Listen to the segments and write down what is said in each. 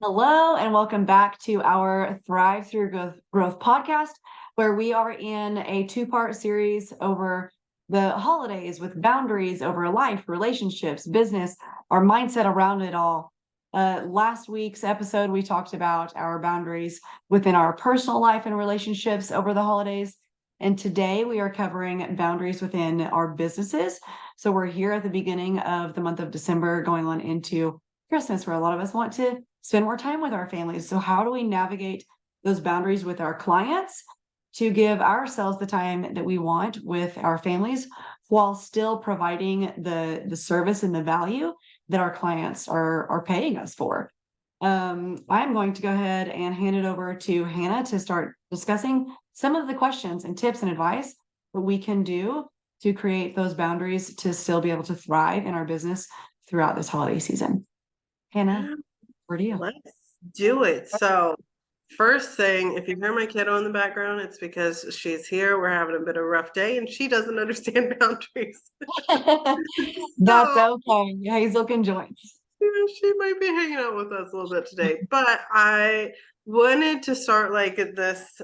Hello, and welcome back to our Thrive Through Growth podcast, where we are in a two-part series over the holidays with boundaries over life, relationships, business, our mindset around it all. Last week's episode, we talked about our boundaries within our personal life and relationships over the holidays. And today we are covering boundaries within our businesses. So we're here at the beginning of the month of December, going on into Christmas, where a lot of us want to spend more time with our families. So how do we navigate those boundaries with our clients to give ourselves the time that we want with our families while still providing the service and the value that our clients are paying us for? I'm going to go ahead and hand it over to Hannah to start discussing some of the questions and tips and advice that we can do to create those boundaries to still be able to thrive in our business throughout this holiday season. Hannah, where do you? Let's do it. So, first thing, if you hear my kiddo in the background, it's because she's here. We're having a bit of a rough day and she doesn't understand boundaries. That's So, okay. Hazel can join. she might be hanging out with us a little bit today. But I wanted to start like this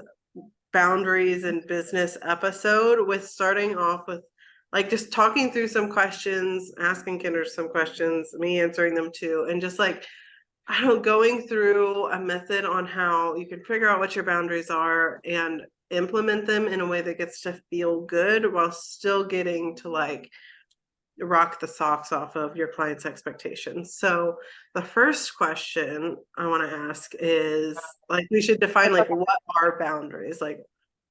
boundaries and business episode with starting off with like just talking through some questions, asking Kendra some questions, me answering them too, and just like I don't know, going through a method on how you can figure out what your boundaries are and implement them in a way that gets to feel good while still getting to like rock the socks off of your client's expectations. So the first question I want to ask is like we should define like what are boundaries? Like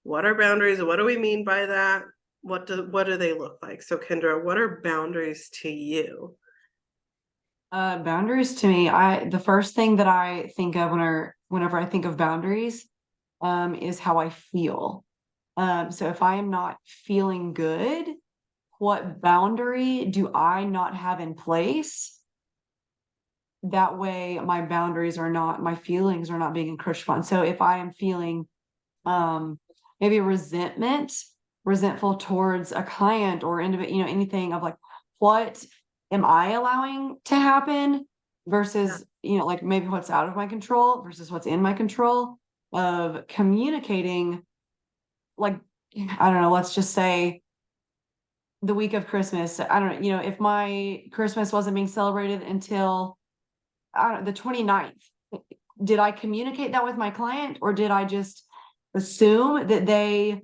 what are boundaries? What do we mean by that? What do they look like? So Kendra, what are boundaries to you? Boundaries to me, the first thing that I think of whenever I think of boundaries, is how I feel. So if I am not feeling good, what boundary do I not have in place? That way my feelings are not being encroached upon. So if I am feeling maybe resentful towards a client or anything of like, what am I allowing to happen versus, like maybe what's out of my control versus what's in my control of communicating, like, I don't know, let's just say the week of Christmas. I don't know, if my Christmas wasn't being celebrated until the 29th, did I communicate that with my client or did I just assume that they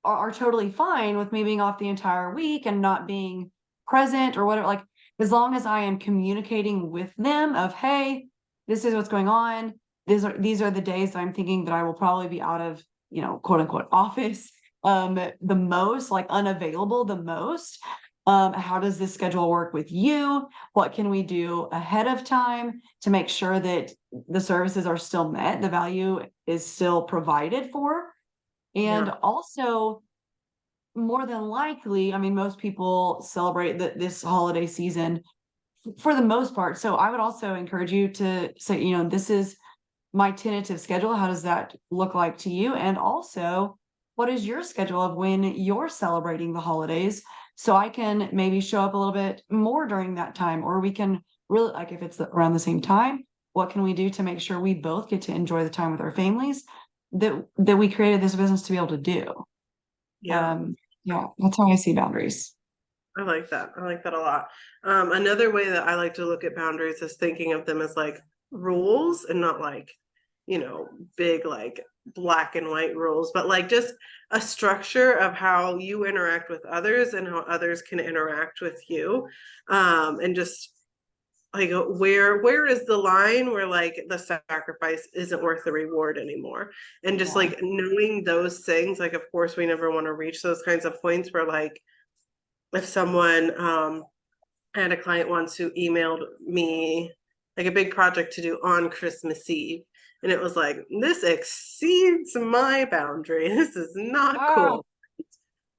are totally fine with me being off the entire week and not being present or whatever? Like, as long as I am communicating with them of, hey, this is what's going on. These are the days that I'm thinking that I will probably be out of, quote unquote office, the most, like unavailable the most. How does this schedule work with you? What can we do ahead of time to make sure that the services are still met, the value is still provided for? And Yeah. also, more than likely, I mean, most people celebrate this holiday season for the most part. So I would also encourage you to say, this is my tentative schedule. How does that look like to you? And also, what is your schedule of when you're celebrating the holidays? So I can maybe show up a little bit more during that time, or we can really, like, if it's around the same time, what can we do to make sure we both get to enjoy the time with our families that we created this business to be able to do? Yeah. Um, yeah, that's how I see boundaries. I like that. I like that a lot. Another way that I like to look at boundaries is thinking of them as like rules and not like, big like black and white rules, but like just a structure of how you interact with others and how others can interact with you. And just like where is the line where like the sacrifice isn't worth the reward anymore? And just Yeah. like knowing those things, like of course we never want to reach those kinds of points where like if someone I had a client once who emailed me like a big project to do on Christmas Eve. And it was like, this exceeds my boundary. This is not Ah, cool.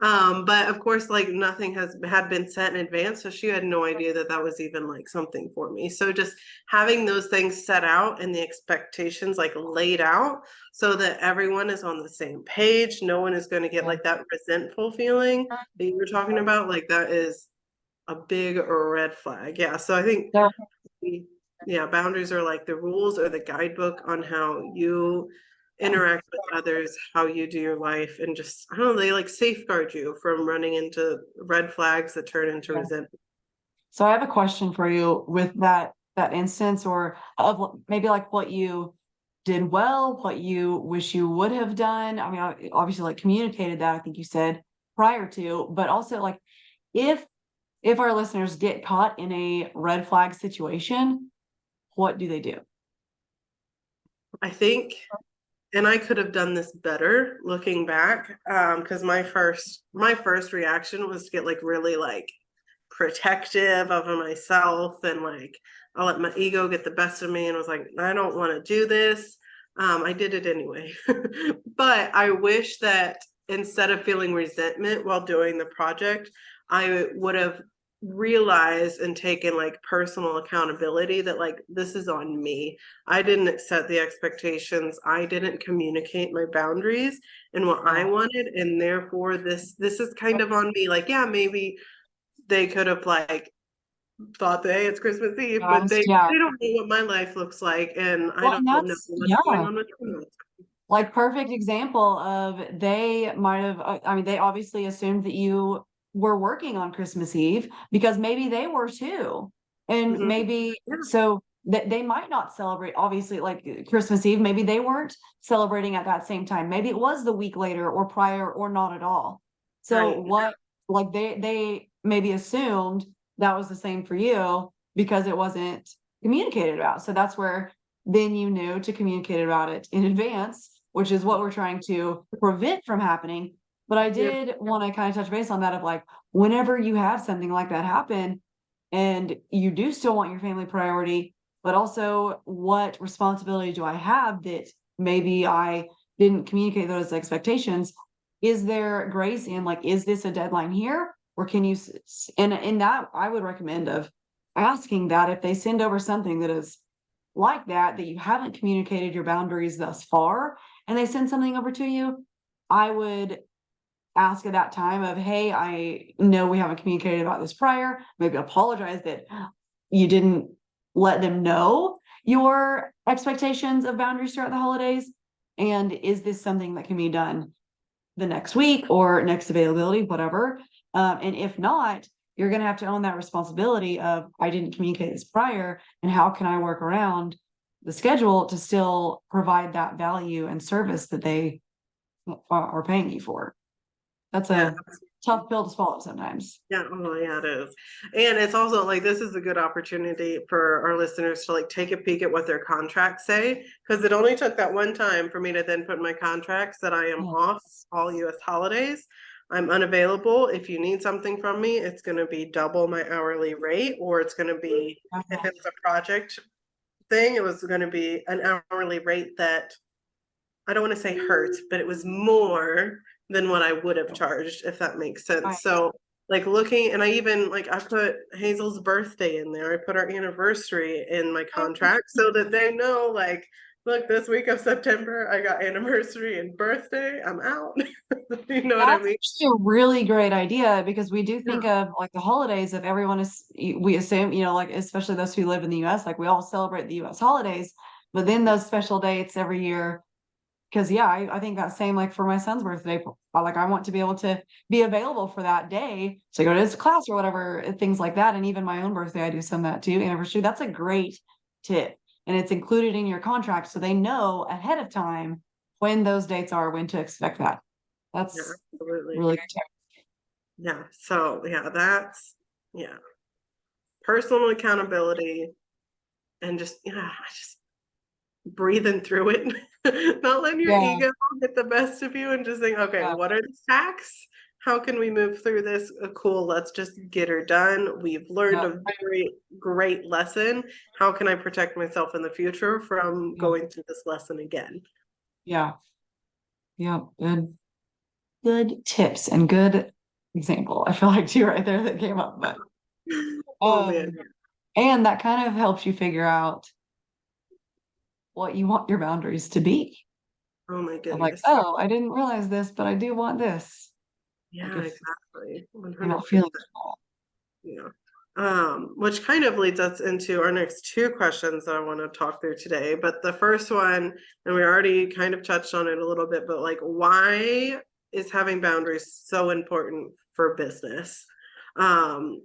But of course, like nothing had been set in advance. So she had no idea that that was even like something for me. So just having those things set out and the expectations like laid out so that everyone is on the same page. No one is going to get yeah. like that resentful feeling that you were talking about. Like that is a big red flag. Yeah. So I think There, Yeah, boundaries are like the rules or the guidebook on how you interact with others, how you do your life, and just, I don't know, they like safeguard you from running into red flags that turn into Yeah. resentment. So I have a question for you with that instance, or of maybe like what you did well, what you wish you would have done. I mean, obviously like communicated that, I think you said prior to, but also like if if our listeners get caught in a red flag situation, what do they do? I think, and I could have done this better looking back, because my first reaction was to get like really like protective of myself, and like I let my ego get the best of me and was like, I don't want to do this. I did it anyway. But I wish that instead of feeling resentment while doing the project, I would have realized and taken like personal accountability that like this is on me. I didn't set the expectations. I didn't communicate my boundaries and what I wanted, and therefore this is kind of on me. Like, yeah, maybe they could have like thought that, hey, it's Christmas Eve, but Honest, they yeah. they don't know what my life looks like, and I Well, and don't know that's what's going yeah. on with them. Like perfect example of they might have, I mean, they obviously assumed that you were working on Christmas Eve because maybe they were too. And Mhm. maybe Yeah, so that they might not celebrate, obviously, like Christmas Eve, maybe they weren't celebrating at that same time. Maybe it was the week later or prior or not at all. So right. what, like they maybe assumed that was the same for you because it wasn't communicated about. So that's where then you knew to communicate about it in advance, which is what we're trying to prevent from happening. But I Yeah, did want to kind of touch base on that of like, whenever you have something like that happen and you do still want your family priority, but also what responsibility do I have that maybe I didn't communicate those expectations? Is there grace in like, is this a deadline here? Or can you, and in that, I would recommend of asking that if they send over something that is like that you haven't communicated your boundaries thus far, and they send something over to you, I would ask at that time of, hey, I know we haven't communicated about this prior, maybe apologize that you didn't let them know your expectations of boundaries throughout the holidays. And is this something that can be done the next week or next availability, whatever. And if not, you're going to have to own that responsibility of, I didn't communicate this prior, and how can I work around the schedule to still provide that value and service that they are paying you for. That's yeah, a tough pill to swallow sometimes. yeah. Oh, yeah, it is. And it's also like this is a good opportunity for our listeners to like take a peek at what their contracts say, because it only took that one time for me to then put in my contracts that I am off Yes. all US holidays. I'm unavailable. If you need something from me, it's going to be double my hourly rate, or it's going to be, if it's a project thing, it was going to be an hourly rate that I don't want to say hurts, but it was more than what I would have charged, if that makes Right. sense. So like looking, and I even like I put Hazel's birthday in there. I put our anniversary in my contract so that they know like, look, this week of September I got anniversary and birthday. I'm out. You know what I That's mean? actually a really great idea because we do Yeah. think of like the holidays of everyone is, we assume, like, especially those who live in the US, like we all celebrate the US holidays, but then those special dates every year. Cause yeah, I think that same like for my son's birthday, like I want to be able to be available for that day to go to his class or whatever, things like that. And even my own birthday, I do some of that too. Anniversary, that's a great tip. And it's included in your contract. So they know ahead of time when those dates are, when to expect that. Yeah, That's absolutely. really good tip. Yeah. So yeah, that's yeah. Personal accountability and just yeah, I just breathing through it, not letting your Yeah, ego get the best of you and just think, okay, yeah, what are the facts? How can we move through this? Cool, let's just get her done. We've learned yeah, a very great lesson. How can I protect myself in the future from yeah, going through this lesson again? yeah, yeah. Good tips and good example. I feel like two right there that came up, but Oh man. um, and that kind of helps you figure out what you want your boundaries to be. Oh my Of like, goodness. oh, I didn't realize this, but I do want this. Like Yeah, if exactly. you're not 100%. feeling small. Yeah. Which kind of leads us into our next two questions that I want to talk through today. But the first one, and we already kind of touched on it a little bit, but like, why is having boundaries so important for business? And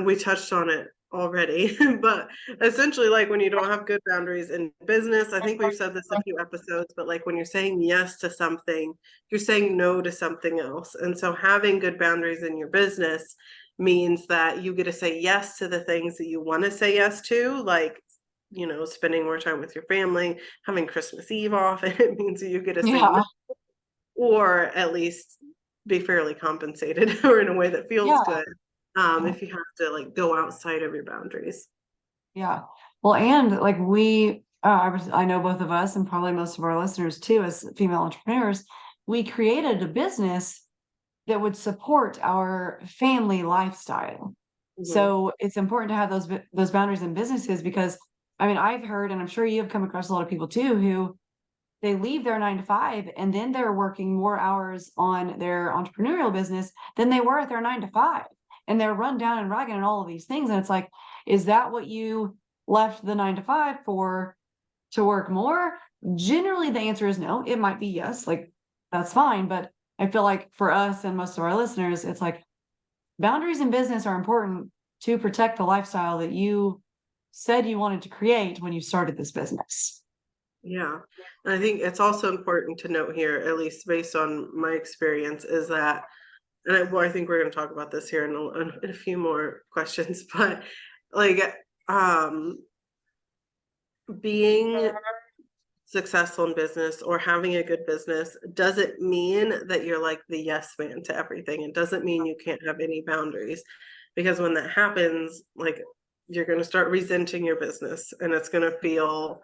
we touched on it already, but essentially, like when you don't have good boundaries in business, I think we've said this a few episodes, but like when you're saying yes to something, you're saying no to something else. And so having good boundaries in your business means that you get to say yes to the things that you want to say yes to, like, spending more time with your family, having Christmas Eve off, and it means that you get to say no, Yeah. or at least be fairly compensated or in a way that feels Yeah. good, if you have to like go outside of your boundaries. Yeah. Well, and like I know both of us and probably most of our listeners too, as female entrepreneurs, we created a business that would support our family lifestyle. Mhm. So it's important to have those boundaries in businesses because I mean, I've heard, and I'm sure you have come across a lot of people too, who they leave their 9 to 5 and then they're working more hours on their entrepreneurial business than they were at their 9 to 5. And they're run down and ragged and all of these things. And it's like, is that what you left the 9 to 5 for, to work more? Generally, the answer is no. It might be yes, like that's fine. But I feel like for us and most of our listeners, it's like boundaries in business are important to protect the lifestyle that you said you wanted to create when you started this business. Yeah. And I think it's also important to note here, at least based on my experience, is that, and I think we're going to talk about this here in a few more questions, but like, um, being successful in business or having a good business doesn't mean that you're like the yes man to everything. It doesn't mean you can't have any boundaries, because when that happens, like, you're going to start resenting your business and it's going to feel,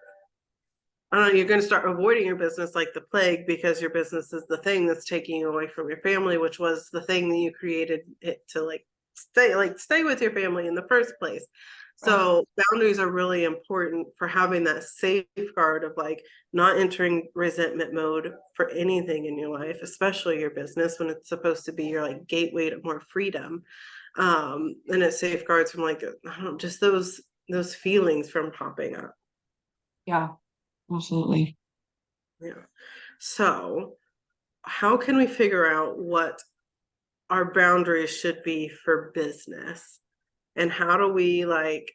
I don't know, you're going to start avoiding your business like the plague, because your business is the thing that's taking you away from your family, which was the thing that you created it to stay with your family in the first place. Right. So boundaries are really important for having that safeguard of like not entering resentment mode for anything in your life, especially your business, when it's supposed to be your like gateway to more freedom. And it safeguards from like, I don't know, just those feelings from popping up. Yeah, absolutely. Yeah. So, how can we figure out what our boundaries should be for business? And how do we like,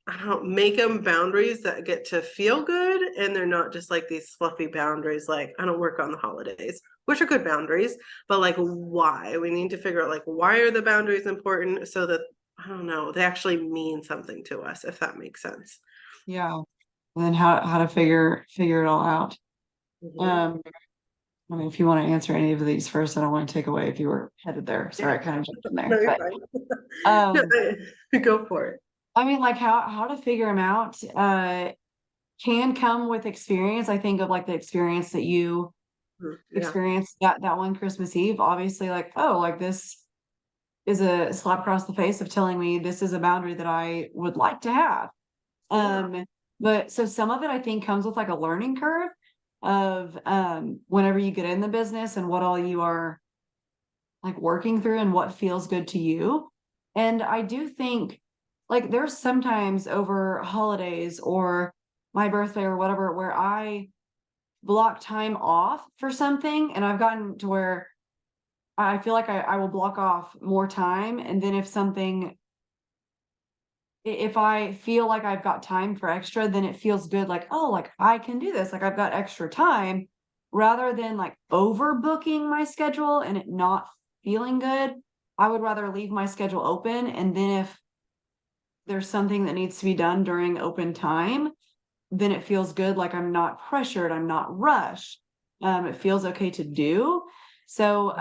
I don't make them boundaries that get to feel good and they're not just like these fluffy boundaries like I don't work on the holidays, which are good boundaries, but like why? We need to figure out like why are the boundaries important so that, I don't know, they actually mean something to us, if that makes sense. Yeah. And then how to figure it all out. Mhm. Um, I mean, if you want to answer any of these first, I don't want to take away if you were headed there. Yeah. Sorry, I kind of jumped in No, there. you're But fine. No, um, go for it. I mean, like how to figure them out can come with experience. I think of like the experience that you Yeah. experienced that one Christmas Eve. Obviously, like, oh, like this is a slap across the face of telling me this is a boundary that I would like to have. Yeah. But so some of it I think comes with like a learning curve of whenever you get in the business and what all you are like working through and what feels good to you. And I do think like there's sometimes over holidays or my birthday or whatever where I block time off for something and I've gotten to where I feel like I will block off more time. And then if I feel like I've got time for extra, then it feels good. Like, oh, like I can do this. Like I've got extra time rather than like overbooking my schedule and it not feeling good. I would rather leave my schedule open. And then if there's something that needs to be done during open time, then it feels good. Like I'm not pressured. I'm not rushed. It feels okay to do. So,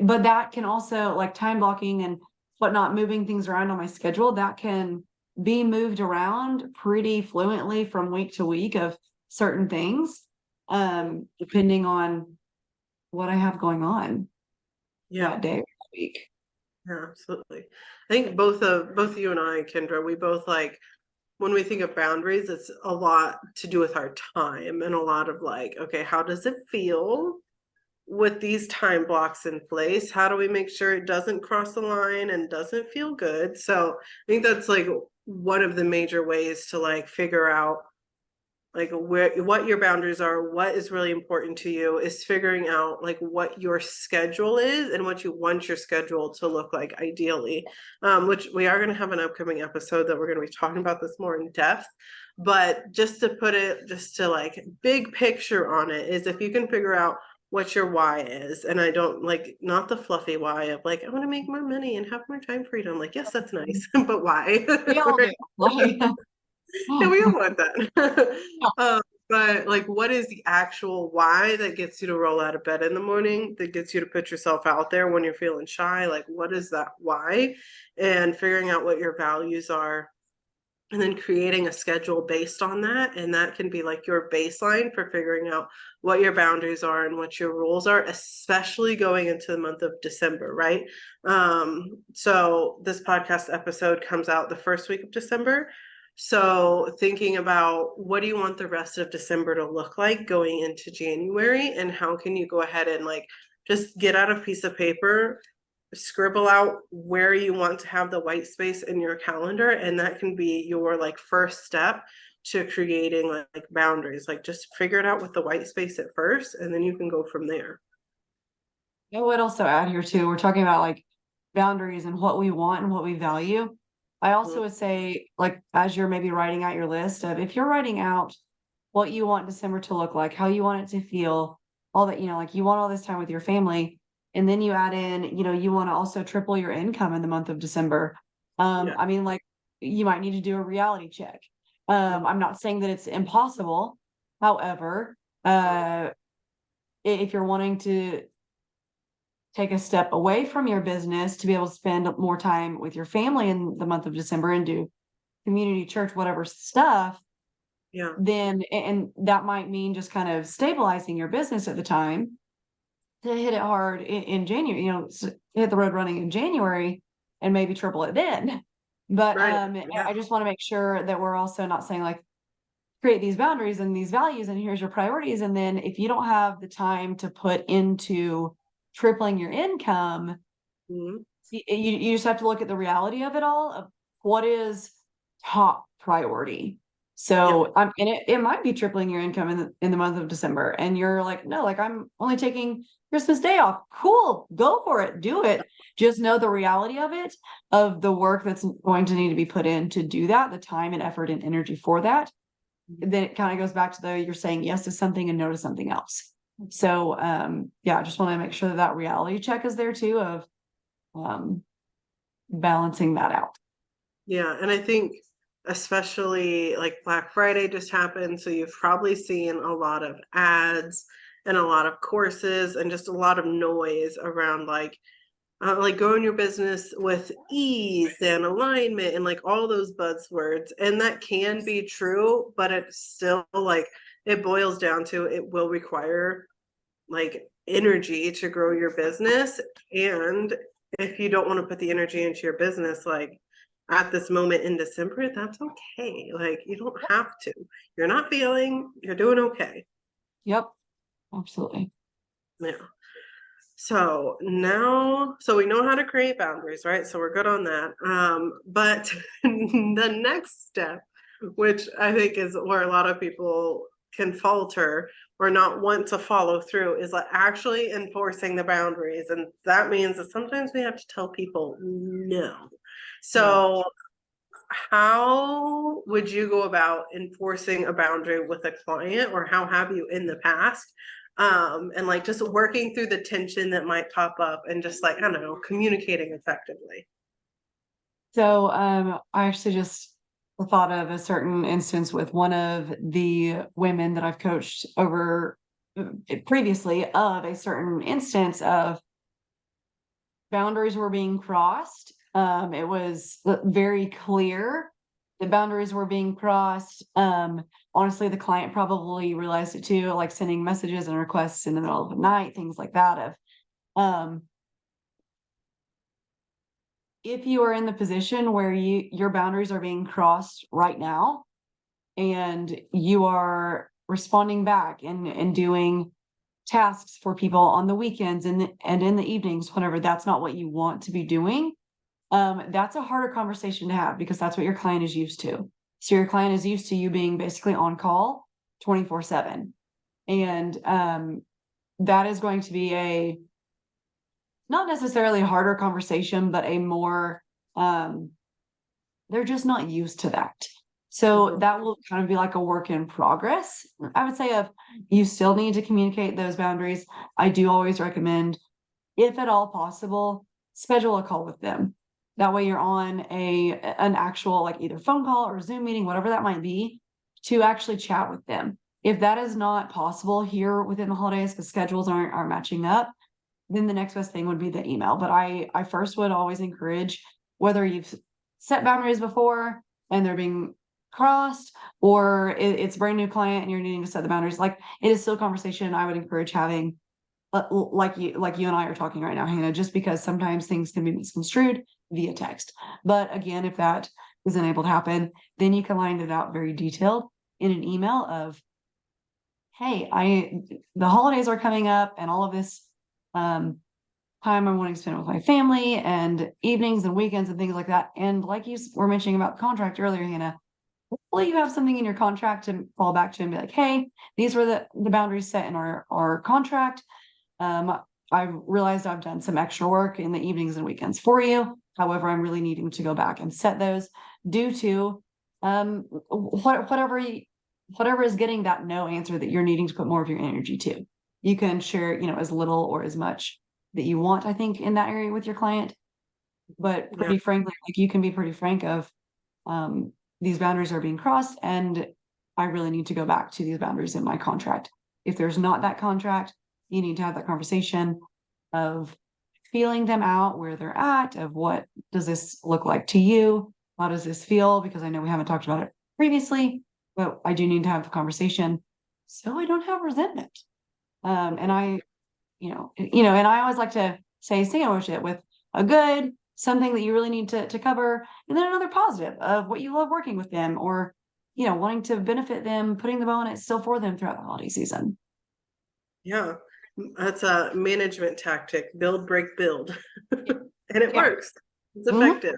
but that can also like time blocking and whatnot, moving things around on my schedule, that can be moved around pretty fluently from week to week of certain things, depending on what I have going on Yeah. that day or that week. Yeah, absolutely. I think both you and I, Kendra, we both like when we think of boundaries, it's a lot to do with our time and a lot of like, okay, how does it feel with these time blocks in place, how do we make sure it doesn't cross the line and doesn't feel good? So I think that's like one of the major ways to like figure out like what your boundaries are, what is really important to you, is figuring out like what your schedule is and what you want your schedule to look like ideally. Which we are going to have an upcoming episode that we're going to be talking about this more in depth. But just to put it, just to like big picture on it, is if you can figure out what your why is, and I don't like, not the fluffy why of like I want to make more money and have more time freedom, like yes that's nice, but why? We all do. Like, Yeah, we all want that. But like, what is the actual why that gets you to roll out of bed in the morning, that gets you to put yourself out there when you're feeling shy? Like, what is that why? And figuring out what your values are, and then creating a schedule based on that. And that can be like your baseline for figuring out what your boundaries are and what your rules are, especially going into the month of December, right? So this podcast episode comes out the first week of December. So thinking about what do you want the rest of December to look like going into January, and how can you go ahead and like just get out a piece of paper, scribble out where you want to have the white space in your calendar, and that can be your like first step to creating like boundaries. Like just figure it out with the white space at first, and then you can go from there. I would also add here too, we're talking about like boundaries and what we want and what we value. I also would say, like, as you're maybe writing out your list of, if you're writing out what you want December to look like, how you want it to feel, all that, like you want all this time with your family. And then you add in, you want to also triple your income in the month of December. Yeah. I mean, like you might need to do a reality check. I'm not saying that it's impossible. However, if you're wanting to take a step away from your business to be able to spend more time with your family in the month of December and do community church, whatever stuff, Yeah. then, and that might mean just kind of stabilizing your business at the time to hit it hard in January, hit the road running in January and maybe triple it then. But Right. Yeah. I just want to make sure that we're also not saying like, create these boundaries and these values and here's your priorities. And then if you don't have the time to put into tripling your income, Mhm. you just have to look at the reality of it all, of what is top priority. So and it might be tripling your income in the month of December, and you're like, no, like I'm only taking Christmas Day off. Cool, go for it, do it. Just know the reality of it, of the work that's going to need to be put in to do that, the time and effort and energy for that. Then it kind of goes back to you're saying yes to something and no to something else. So yeah, I just want to make sure that reality check is there too, of balancing that out. Yeah, and I think especially like Black Friday just happened, so you've probably seen a lot of ads and a lot of courses and just a lot of noise around like growing your business with ease and alignment and like all those buzzwords. And that can be true, but it's still like it boils down to it will require like energy to grow your business. And if you don't want to put the energy into your business, like at this moment in December, that's okay. Like you don't have to. You're not feeling, you're doing okay. Yep, absolutely. Yeah. So now, so we know how to create boundaries, right? So we're good on that. But the next step, which I think is where a lot of people can falter or not want to follow through, is like actually enforcing the boundaries. And that means that sometimes we have to tell people no. So how would you go about enforcing a boundary with a client, or how have you in the past? And like just working through the tension that might pop up and just like, I don't know, communicating effectively. So I actually just thought of a certain instance with one of the women that I've coached over previously, of a certain instance of boundaries were being crossed. It was very clear the boundaries were being crossed. Honestly, the client probably realized it too, like sending messages and requests in the middle of the night, things like that. Of if you are in the position where your boundaries are being crossed right now, and you are responding back and doing tasks for people on the weekends and in the evenings, whenever that's not what you want to be doing, that's a harder conversation to have because that's what your client is used to. So your client is used to you being basically on call 24/7. And that is going to be a not necessarily a harder conversation, but a more they're just not used to that. So that will kind of be like a work in progress. I would say of you still need to communicate those boundaries. I do always recommend, if at all possible, schedule a call with them. That way you're on an actual like either phone call or Zoom meeting, whatever that might be, to actually chat with them. If that is not possible here within the holidays because schedules aren't matching up, then the next best thing would be the email. But I first would always encourage, whether you've set boundaries before and they're being crossed, or it's a brand new client and you're needing to set the boundaries, like it is still a conversation I would encourage having, like you and I are talking right now, Hannah, just because sometimes things can be misconstrued via text. But again, if that isn't able to happen, then you can line it out very detailed in an email of, hey, the holidays are coming up and all of this time I'm wanting to spend with my family and evenings and weekends and things like that. And like you were mentioning about the contract earlier, Hannah, hopefully you have something in your contract to fall back to and be like, hey, these were the boundaries set in our contract. I realized I've done some extra work in the evenings and weekends for you. However, I'm really needing to go back and set those due to whatever is getting that no answer that you're needing to put more of your energy to. You can share, as little or as much that you want, I think, in that area with your client. But pretty frankly, like you can be pretty frank of these boundaries are being crossed and I really need to go back to these boundaries in my contract. If there's not that contract, you need to have that conversation of feeling them out where they're at, of what does this look like to you? How does this feel? Because I know we haven't talked about it previously, but I do need to have the conversation so I don't have resentment. And and I always like to say sandwich it with a good, something that you really need to cover, and then another positive of what you love working with them or, wanting to benefit them, putting the bow on it still for them throughout the holiday season. Yeah, that's a management tactic, build, break, build. And it works. It's effective.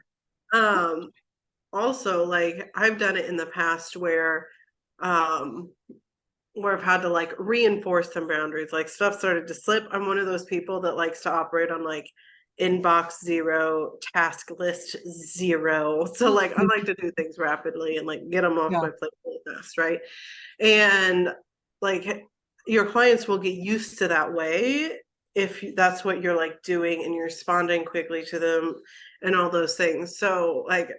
Also, like I've done it in the past where I've had to like reinforce some boundaries, like stuff started to slip. I'm one of those people that likes to operate on like inbox 0, task list 0. So like I like to do things rapidly and like get them off my plate really fast, right? And like your clients will get used to that way if that's what you're like doing and you're responding quickly to them and all those things. So like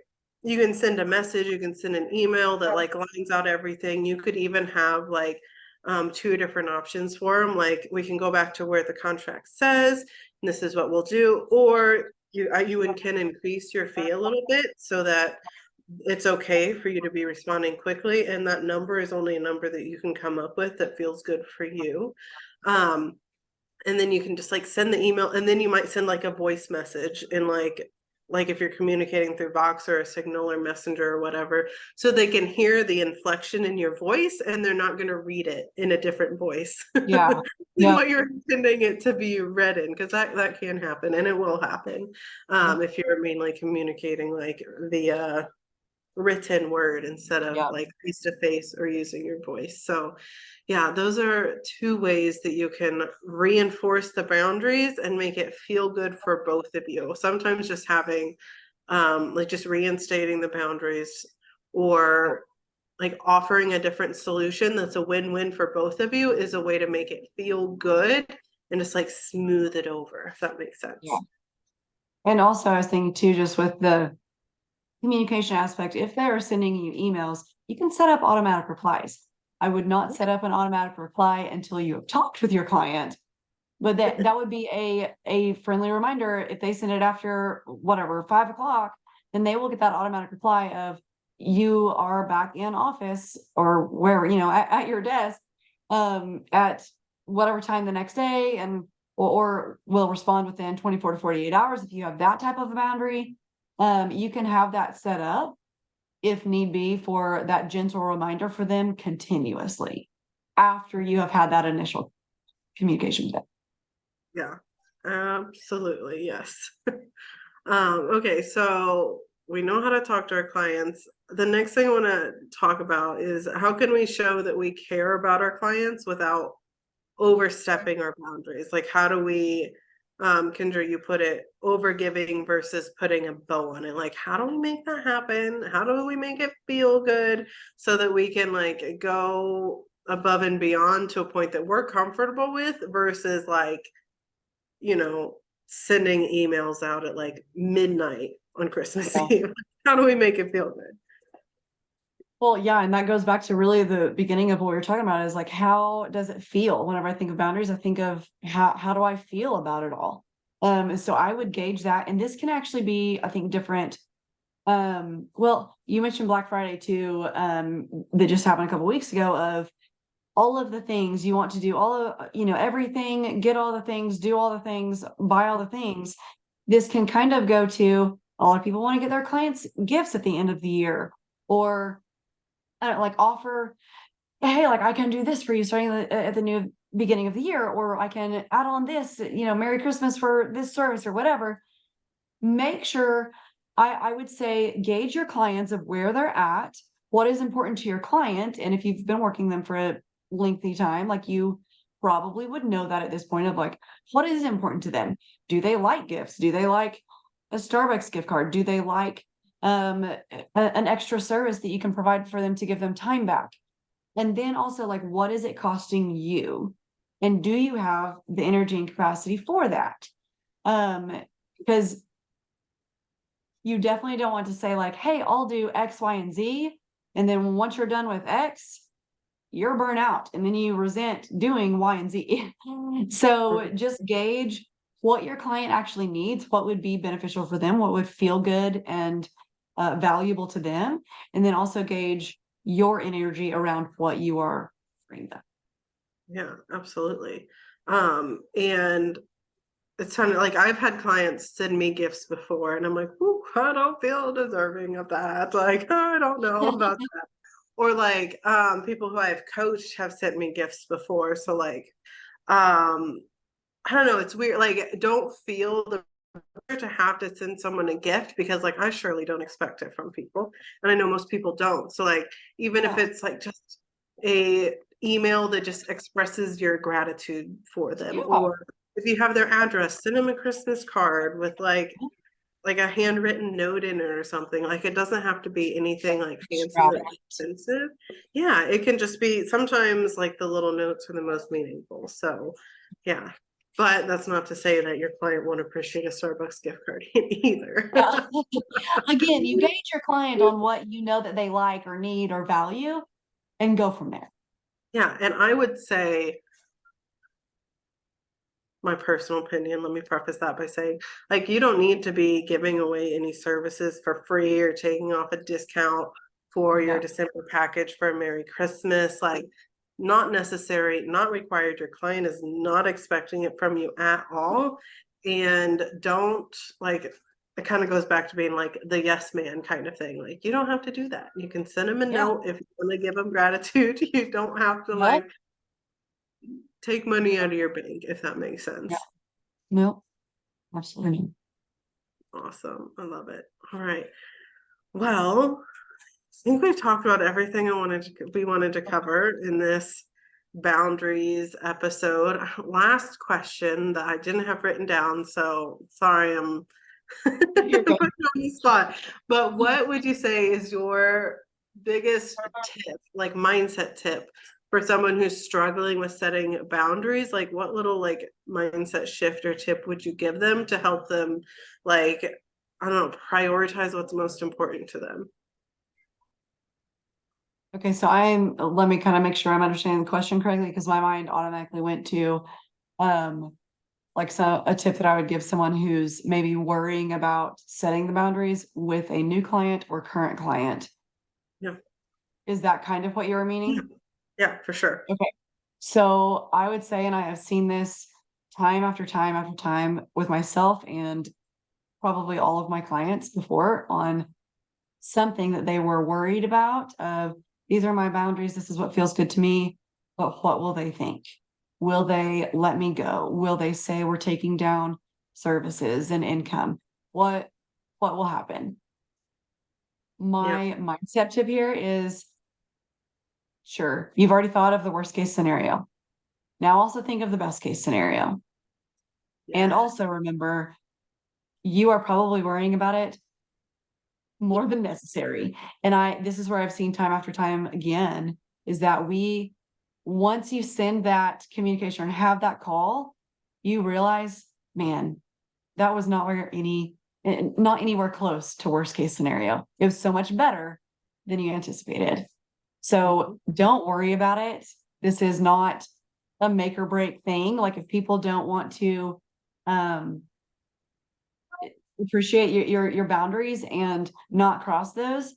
you can send a message, you can send an email that like lines out everything. You could even have like 2 different options for them. Like we can go back to where the contract says, and this is what we'll do, or you can increase your fee a little bit so that it's okay for you to be responding quickly, and that number is only a number that you can come up with that feels good for you. And then you can just like send the email, and then you might send like a voice message in like if you're communicating through Box or a Signal or Messenger or whatever, so they can hear the inflection in your voice and they're not going to read it in a different voice than what you're intending it to be read in, because that can happen and it will happen if you're mainly communicating like via written word instead of like face to face or using your voice. So yeah, those are 2 ways that you can reinforce the boundaries and make it feel good for both of you. Sometimes just having like just reinstating the boundaries or like offering a different solution that's a win-win for both of you is a way to make it feel good and just like smooth it over, if that makes sense. And also I was thinking too, just with the communication aspect, if they're sending you emails, you can set up automatic replies. I would not set up an automatic reply until you have talked with your client, but that would be a friendly reminder. If they send it after whatever 5 o'clock, then they will get that automatic reply of you are back in office or where, at your desk at whatever time the next day, and or will respond within 24 to 48 hours. If you have that type of a boundary, you can have that set up if need be for that gentle reminder for them continuously after you have had that initial. communication with them. Yeah, absolutely. Yes. Okay, so we know how to talk to our clients. The next thing I want to talk about is how can we show that we care about our clients without overstepping our boundaries? Like, how do we, Kendra, you put it, over giving versus putting a bow on it? Like, how do we make that happen? How do we make it feel good so that we can like go above and beyond to a point that we're comfortable with versus like, you know, sending emails out at like midnight on Christmas Yeah. Eve? How do we make it feel good? Well, yeah, and that goes back to really the beginning of what we were talking about is like, how does it feel? Whenever I think of boundaries, I think of how do I feel about it all? And so I would gauge that, and this can actually be, I think, different. Well, you mentioned Black Friday too, that just happened a couple weeks ago of all of the things you want to do, all of, everything, get all the things, do all the things, buy all the things. This can kind of go to a lot of people want to get their clients gifts at the end of the year, or like offer, hey, like I can do this for you starting at the new beginning of the year, or I can add on this, Merry Christmas for this service or whatever. Make sure, I would say, gauge your clients of where they're at, what is important to your client. And if you've been working them for a lengthy time, like you probably would know that at this point of like, what is important to them? Do they like gifts? Do they like a Starbucks gift card? Do they like an extra service that you can provide for them to give them time back? And then also like, what is it costing you? And do you have the energy and capacity for that? Because you definitely don't want to say like, hey, I'll do X, Y, and Z. And then once you're done with X, you're burnt out and then you resent doing Y and Z. So just gauge what your client actually needs, what would be beneficial for them, what would feel good and valuable to them. And then also gauge your energy around what you are offering them. Yeah, absolutely. And it's kind of like I've had clients send me gifts before, and I'm like, "Ooh, I don't feel deserving of that." Like, I don't know about that. Or like, people who I've coached have sent me gifts before. So like, I don't know. It's weird. Like, don't feel the pressure to have to send someone a gift because like I surely don't expect it from people, and I know most people don't. So like, even if Yeah. it's like just a email that just expresses your gratitude for them, Yeah. or if you have their address, send them a Christmas card with like a handwritten note in it or something. Like it doesn't have to be anything like fancy or Extravagant. expensive. Yeah, it can just be sometimes like the little notes are the most meaningful. So yeah. But that's not to say that your client won't appreciate a Starbucks gift card either. Yeah. Again, you gauge your client on what you know that they like or need or value and go from there. Yeah, and I would say my personal opinion, let me preface that by saying, like, you don't need to be giving away any services for free or taking off a discount for your Yeah. December package for a Merry Christmas. Like, not necessary, not required. Your client is not expecting it from you at all. And don't like, it kind of goes back to being like the yes man kind of thing. Like, you don't have to do that. You can send them a Yeah. note if you want to give them gratitude. You don't have to Yep. like take money out of your bank, if that makes Yeah. sense. No, absolutely. Awesome. I love it. All right. Well, I think we've talked about everything we wanted to cover in this boundaries episode. Last question that I didn't have written down, so sorry I'm You're putting good. you on the spot. But what would you say is your biggest tip, like mindset tip for someone who's struggling with setting boundaries? Like what little like mindset shift or tip would you give them to help them like, I don't know, prioritize what's most important to them? Okay, so let me kind of make sure I'm understanding the question correctly because my mind automatically went to um like a tip that I would give someone who's maybe worrying about setting the boundaries with a new client or current client. Yeah. Is that kind of what you were Yeah, meaning? yeah, for sure. Okay. So I would say, and I have seen this time after time after time with myself and probably all of my clients before on something that they were worried about of these are my boundaries, this is what feels good to me, but what will they think Will they let me go? Will they say we're taking down services and income? What will happen? Yeah. My mindset tip here is, sure, you've already thought of the worst case scenario. Now also think of the best case scenario. And Yeah. also remember, you are probably worrying about it more than necessary. And this is where I've seen time after time again, is that once you send that communication or have that call, you realize, man, that was not anywhere close to worst case scenario. It was so much better than you anticipated. So don't worry about it. This is not a make or break thing. Like, if people don't want to um appreciate your boundaries and not cross those,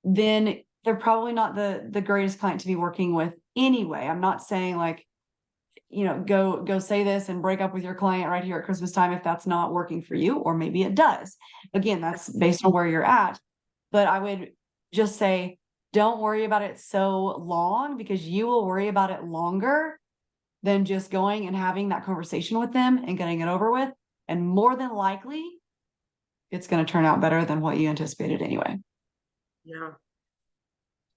then they're probably not the greatest client to be working with anyway. I'm not saying, like, go say this and break up with your client right here at Christmas time if that's not working for you, or maybe it does. Again, that's based on where you're at. But I would just say, don't worry about it so long, because you will worry about it longer than just going and having that conversation with them and getting it over with. And more than likely, it's going to turn out better than what you anticipated anyway. Yeah.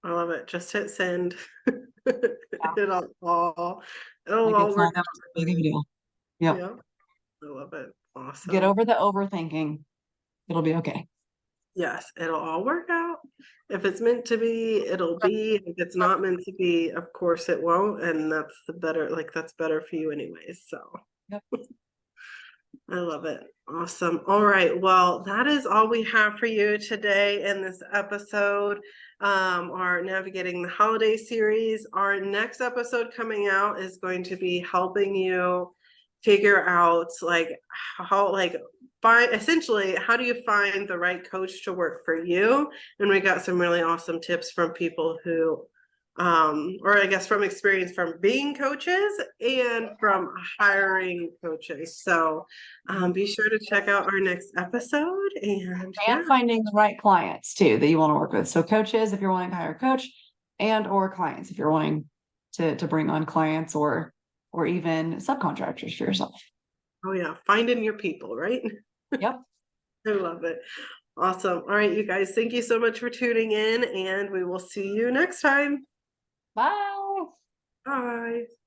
I love it. Just hit send. Yeah. It'll Like, all it's not work that out big of a great. deal. Yep. Yeah. I love it. Get Awesome. over the overthinking. It'll be okay. Yes, it'll all work out. If it's meant to be, it'll be. If it's not meant to be, of course it won't. And that's better for you anyways. So Yep. I love it. Awesome. All right. Well, that is all we have for you today in this episode. Our Navigating the Holiday series. Our next episode coming out is going to be helping you figure out essentially how do you find the right coach to work for you. And we got some really awesome tips from people who or I guess from experience from being coaches and from hiring coaches. So be sure to check out our next episode. And yeah. And finding the right clients too that you want to work with. So coaches, if you're wanting to hire a coach, and or clients if you're wanting to bring on clients, or even subcontractors for yourself. Oh yeah, finding your people, right? Yep. I love it. Awesome. All right, you guys, thank you so much for tuning in, and we will see you next time. Bye. Bye.